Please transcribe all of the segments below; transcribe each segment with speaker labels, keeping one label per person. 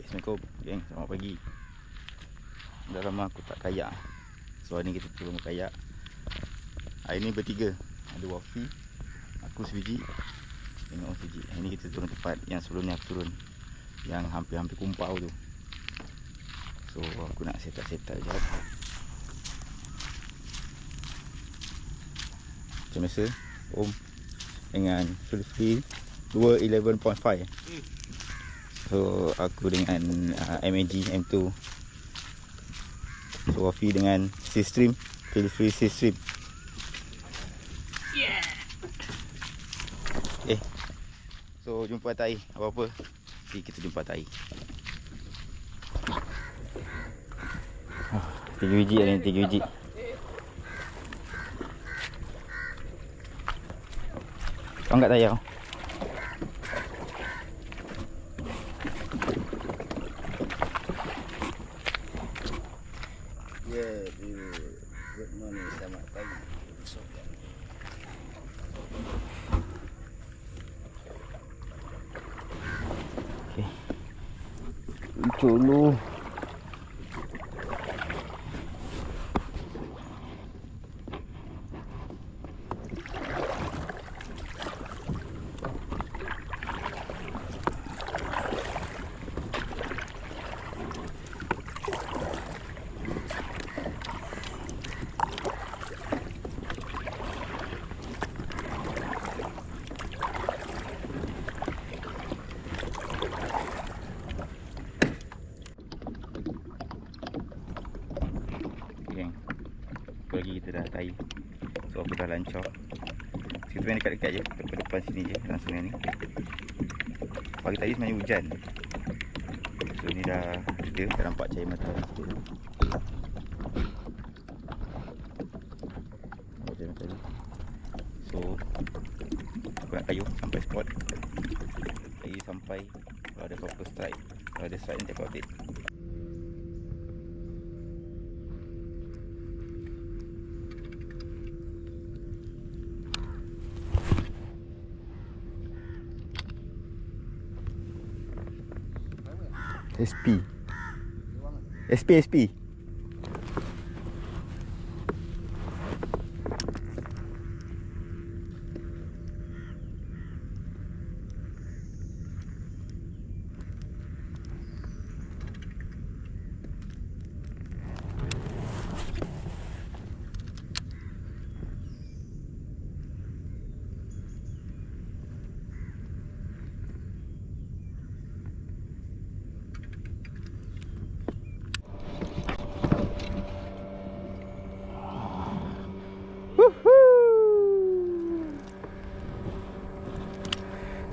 Speaker 1: Assalamualaikum geng, selamat pagi. Dah lama aku tak kayak. So hari ni kita turun kayak. Hari ni bertiga. Ada Wafi, aku sebiji, dengan sebiji. Hari ni kita turun tempat yang sebelum ni aku turun, yang hampir-hampir kumpau tu. So aku nak set up sekejap. Macam biasa, Om dengan Sulfi 211.5. So aku dengan MAG M2. So Wafi dengan C-Stream, feel free C-Stream. Yeah. So jumpa atas air, apa-apa kita jumpa atas air. 3 biji ada ni, 3 biji. Kau angkat tayar.
Speaker 2: Good morning, selamat pagi.
Speaker 1: Okay. Lucu dulu. Lagi kita dah air. So aku dah lancar. Situ main dekat-dekat je, depan sini je, dalam sungai ni. Pagi tadi sebenarnya hujan. So ni dah ada, dah nampak cahaya matahari sikit tu. Nampak cahaya matahari. So aku nak kayu sampai spot. Kayu sampai kalau ada apa-apa strike. Kalau ada strike nanti aku update. SP. SP.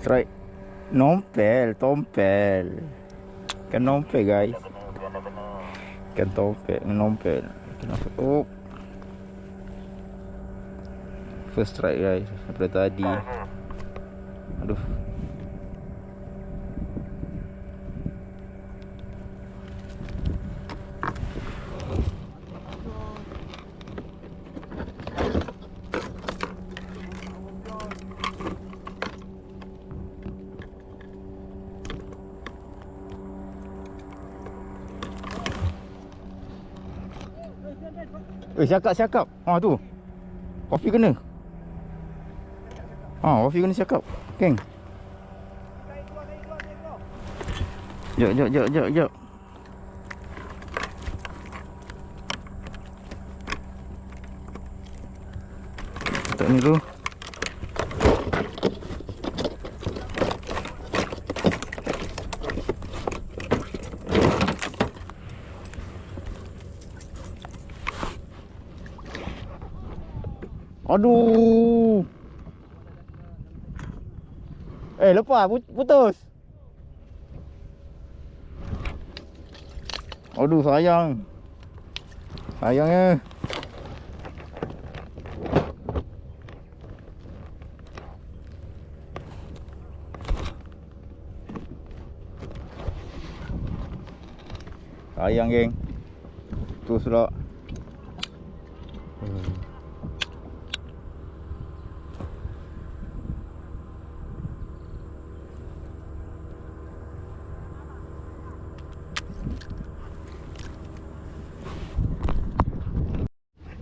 Speaker 1: Strike. Nompel, tompel. Kan nompel guys. Kan tompel, nompel. Kenapa? Oh. First strike guys daripada tadi. Aduh. Cakap. Tu. Wafi kena. Wafi kena cakap. Geng. Jap. Tak ni tu. Aduh. Lepas putus. Aduh sayang. Sayangnya. Sayang geng. Putus pula.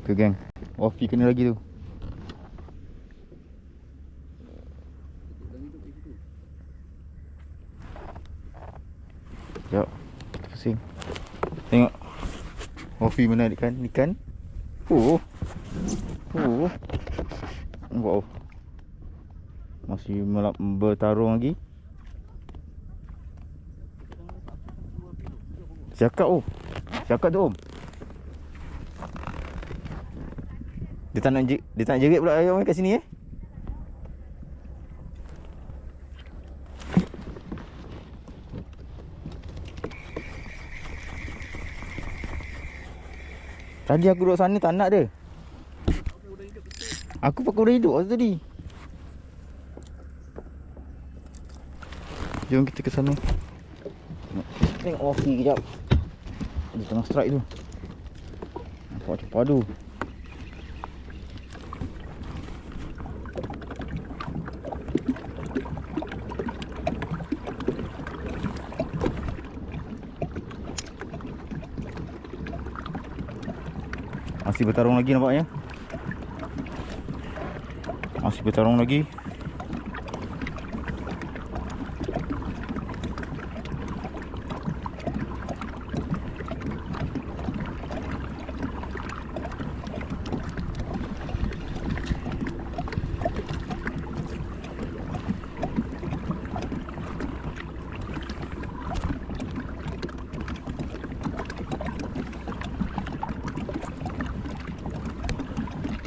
Speaker 1: Tu geng, Wafi kena lagi tu. Sekejap, kita pusing. Tengok Wafi mana ikan. Oh. Wow. Masih bertarung lagi. Siakap Siakap tu Om. Dia tak nak jerit pula ayam kat sini Tadi aku duduk sana tak nak dia. Aku pakai udang hidup waktu tadi. Jom kita ke sana. Tengok Wafi kejap. Dia tengah strike tu. Nampak macam padu. Masih bertarung lagi nampaknya. Masih bertarung lagi.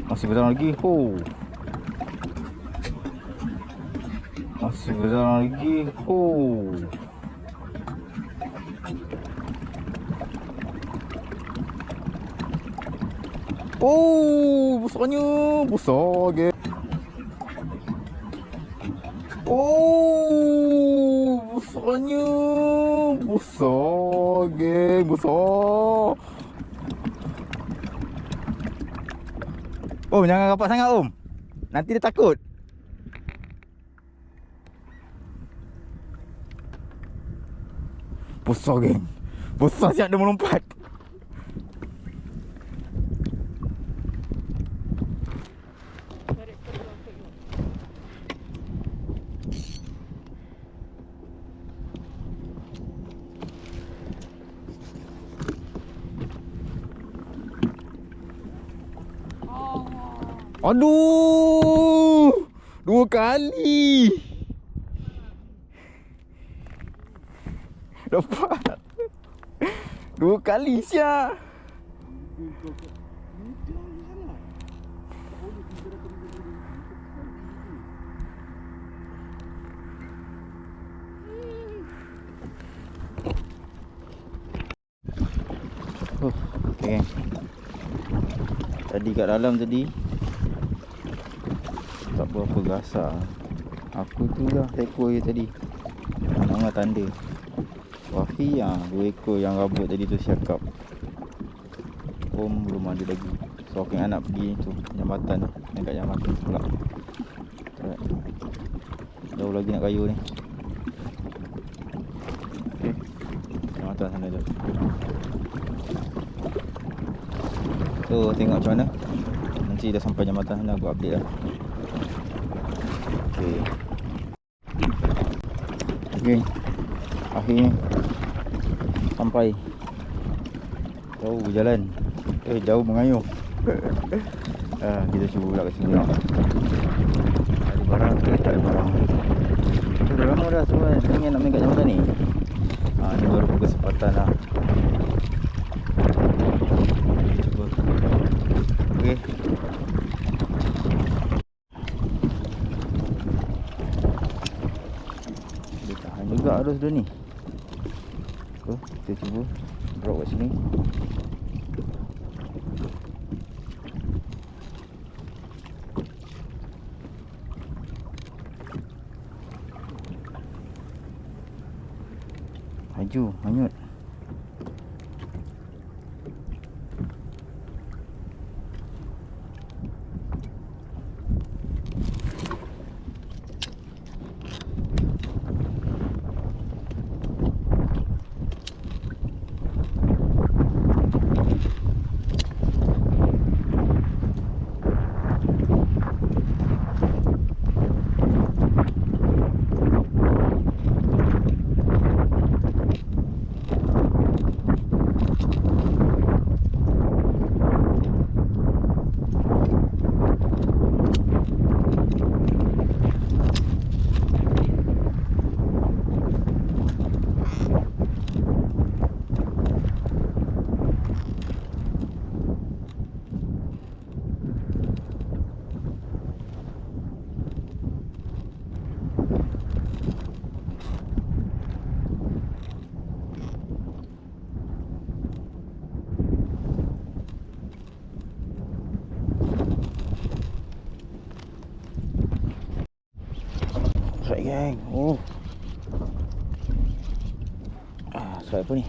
Speaker 1: Masih bertarung lagi. Masih bertarung lagi. Besarnya. Besar geng. Besarnya. Besar geng. Besar. Om, jangan rapat sangat Om. Nanti dia takut. Besar geng. Besar siap dia melompat. Aduh, 2 kali dapat. 2 kali siap. Okay. Tadi kat dalam tadi tak berapa gasak. Aku tu lah ekor je tadi. Nama tanda Wafi 2 ekor yang rabut tadi tu siakap. Om belum ada lagi. So aku nak pergi tu jambatan tu. Dekat jambatan pula. Alright. Jauh lagi nak kayu ni. Okay, jambatan sana tu. So tengok macam mana. Nanti dah sampai jambatan sana aku update lah. Okay. Akhirnya sampai. Jauh berjalan. Jauh mengayuh. Kita cuba pula kat sini. Ada barang ke tak ada barang. Kita dah lama dah semua ingin nak main kat jambatan ni. Ni baru kesempatan lah. Kita cuba. Okay. Juga arus dia ni. Kita cuba drop kat sini. Maju, hanyut. geng. Oh. Strike apa ni?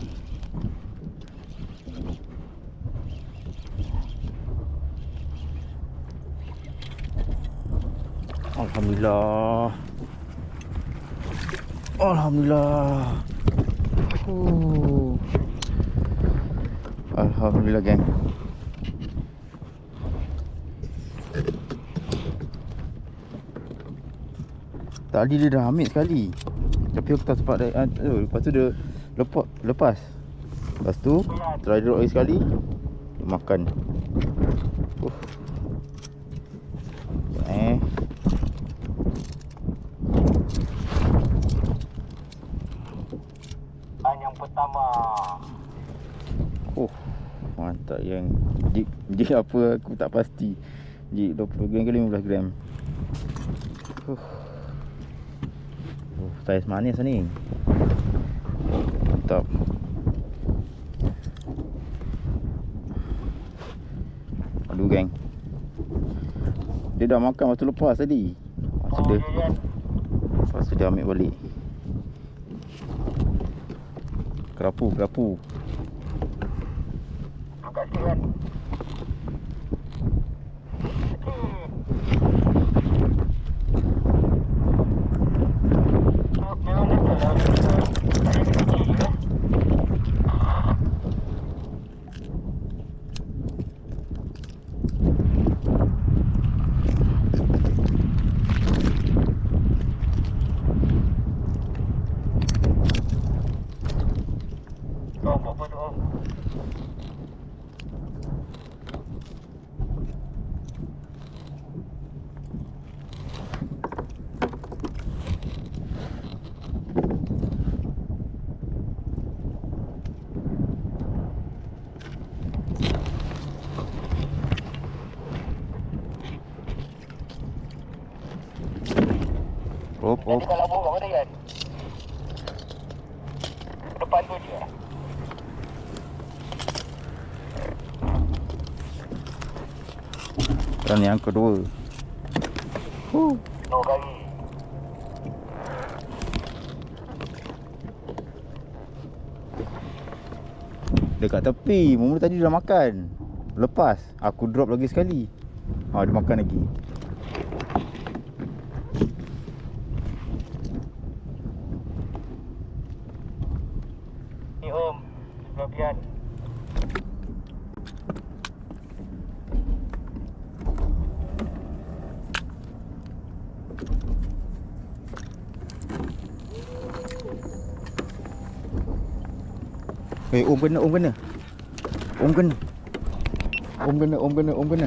Speaker 1: Alhamdulillah. Alhamdulillah. Alhamdulillah geng. Tadi dia dah ambil sekali. Tapi aku tak sempat dah. Lepas tu dia lepas. Lepas tu try drop lagi sekali. Dia makan.
Speaker 2: Yang pertama.
Speaker 1: Mantap yang jig apa aku tak pasti. Jig 20 gram ke 15 gram. Saiz manis ni. Mantap. Aduh geng. Dia dah makan waktu lepas tadi. Lepas tu dia ambil balik. Kerapu.
Speaker 2: Buka sikit kan. Apa tu om?
Speaker 1: Op.
Speaker 2: Kalau buka kat mana kan? Depan tu je.
Speaker 1: Dan yang kedua.
Speaker 2: No kali.
Speaker 1: Dekat tepi. Mula tadi dah makan. Lepas aku drop lagi sekali. Dia makan lagi.
Speaker 2: Ni om, sebagian.
Speaker 1: Om kena. Om kena.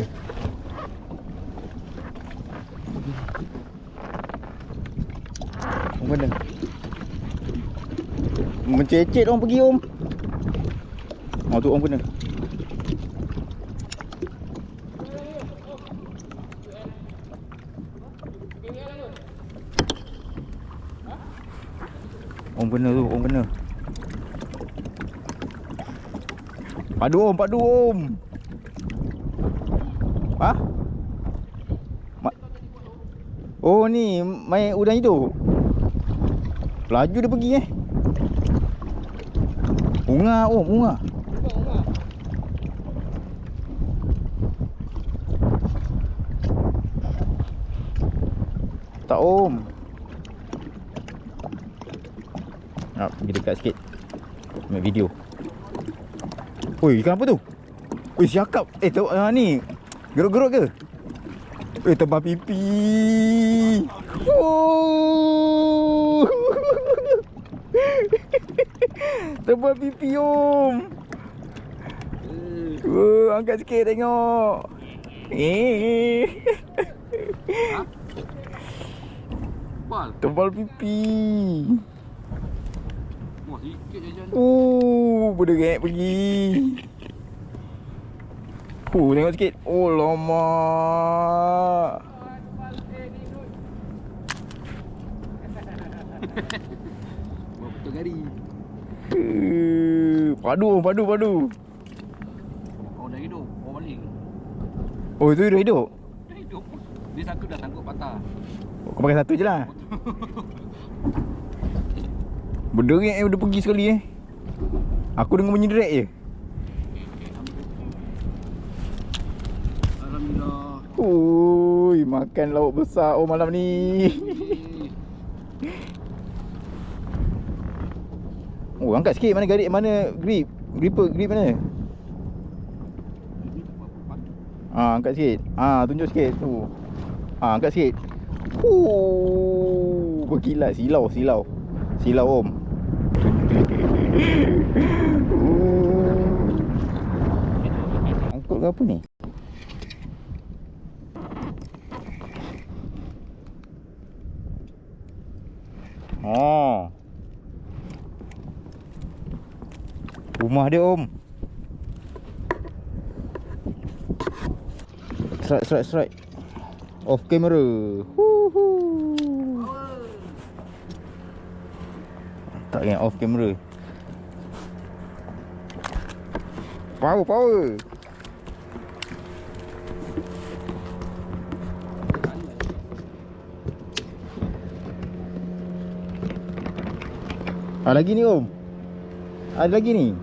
Speaker 1: Mencecet orang pergi om. Tu om kena. Om kena. Padu om. Ha? Oh ni main udang hidup. Laju dia pergi Unga om, unga. Tak om. Nak pergi dekat sikit. Ambil video. Oi, ikan apa tu? Oi, siakap. Ni geruk-geruk ke? Tebal pipi. Oh. Tebal pipi om. Angkat sikit tengok. Tebal pipi. Berderek pergi. Tengok sikit. Oh lama.
Speaker 2: Betul gari.
Speaker 1: Padu.
Speaker 2: Kau dah hidup, kau balik.
Speaker 1: Oh itu dah hidup?
Speaker 2: Dah hidup. Dia satu dah sangkut patah.
Speaker 1: Kau pakai satu je lah. Berderik udah pergi sekali Aku dengar bunyi derek je.
Speaker 2: Alhamdulillah.
Speaker 1: Ui, makan lauk besar malam ni. Oh, angkat sikit. Mana garik, mana grip? Grip mana? Angkat sikit. Tunjuk sikit tu. Angkat sikit. Berkilat. Silau Om. Angkut ke apa ni? Rumah dia Om. Strike. Off camera. Tak yang off camera. Power. Lagi ni Om. Ada lagi ni.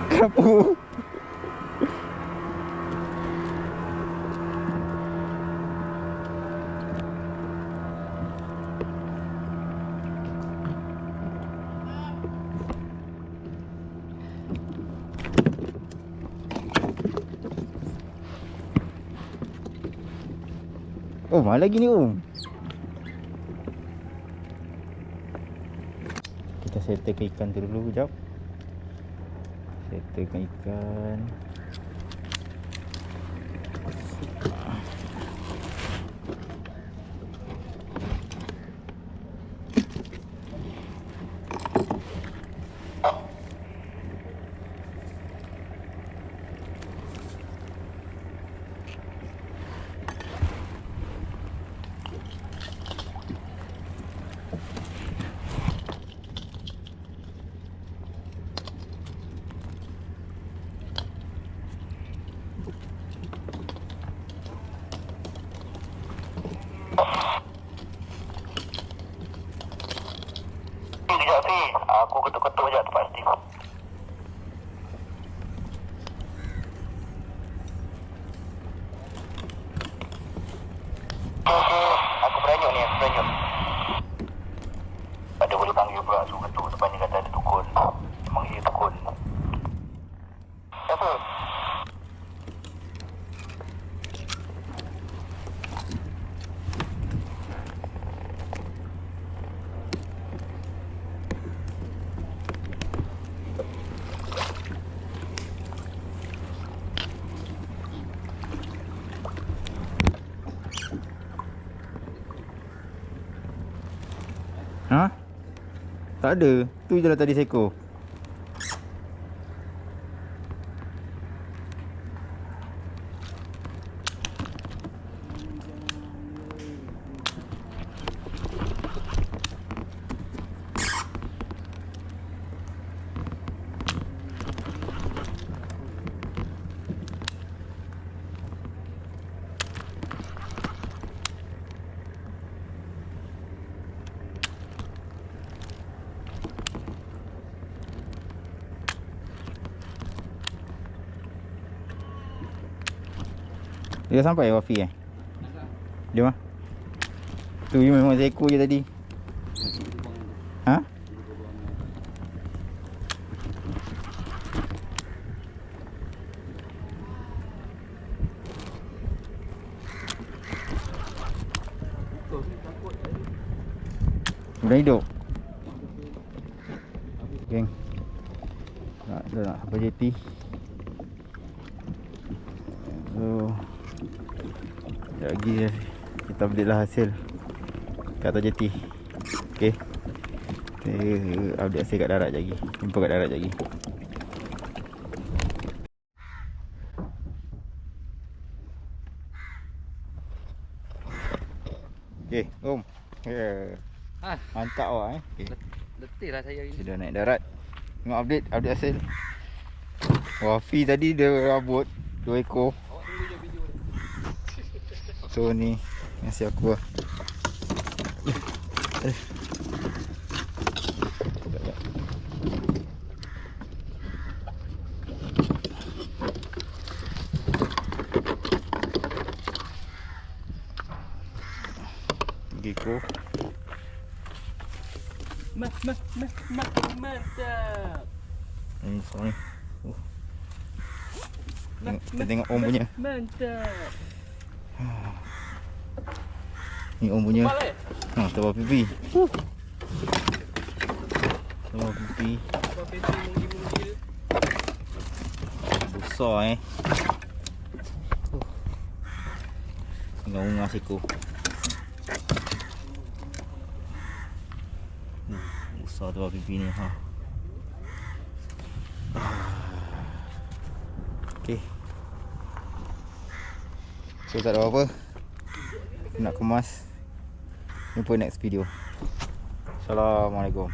Speaker 1: Kenapa? Oh, mana lagi ni Om? Kita settlekan ikan tu dulu sekejap. Settlekan ikan.
Speaker 2: Sekejap Fi, aku ketuk-ketuk sekejap tempat Steve. Aku beranyuk ni, Ada boleh panggil pula suruh ketuk depan ni kata ada tukun. Panggil tukun. Siapa?
Speaker 1: Tak ada. Tu je lah tadi seekor. Dia dah sampai Wafi Dia mah. Tu memang seekor je tadi. Ha? Udah hidup. Geng. Nak sampai jeti. So sekejap lagi kita ambillah hasil kat atas jeti. Okay, kita update hasil kat darat lagi. Jumpa kat darat lagi. Okay, Om. Mantap awak okay.
Speaker 2: Letih lah saya ini.
Speaker 1: Sudah naik darat. Tengok update hasil. Wafi tadi dia rabut 2 ekor.
Speaker 2: Awak tunggu je video dia.
Speaker 1: So ni nasi aku lah. Gigiku.
Speaker 3: Mantap.
Speaker 1: Ini sorry. Kita tengok om punya.
Speaker 3: Mantap.
Speaker 1: Ni om punya.
Speaker 3: Balik.
Speaker 1: Ha, tebal pipi. Tebal pipi.
Speaker 3: Apa pintu mungil-mungil.
Speaker 1: Besar Tengok ungas ekor. Besar tebal pipi ni ha. Okay. So tak ada apa-apa. Nak kemas. Jumpa next video. Assalamualaikum.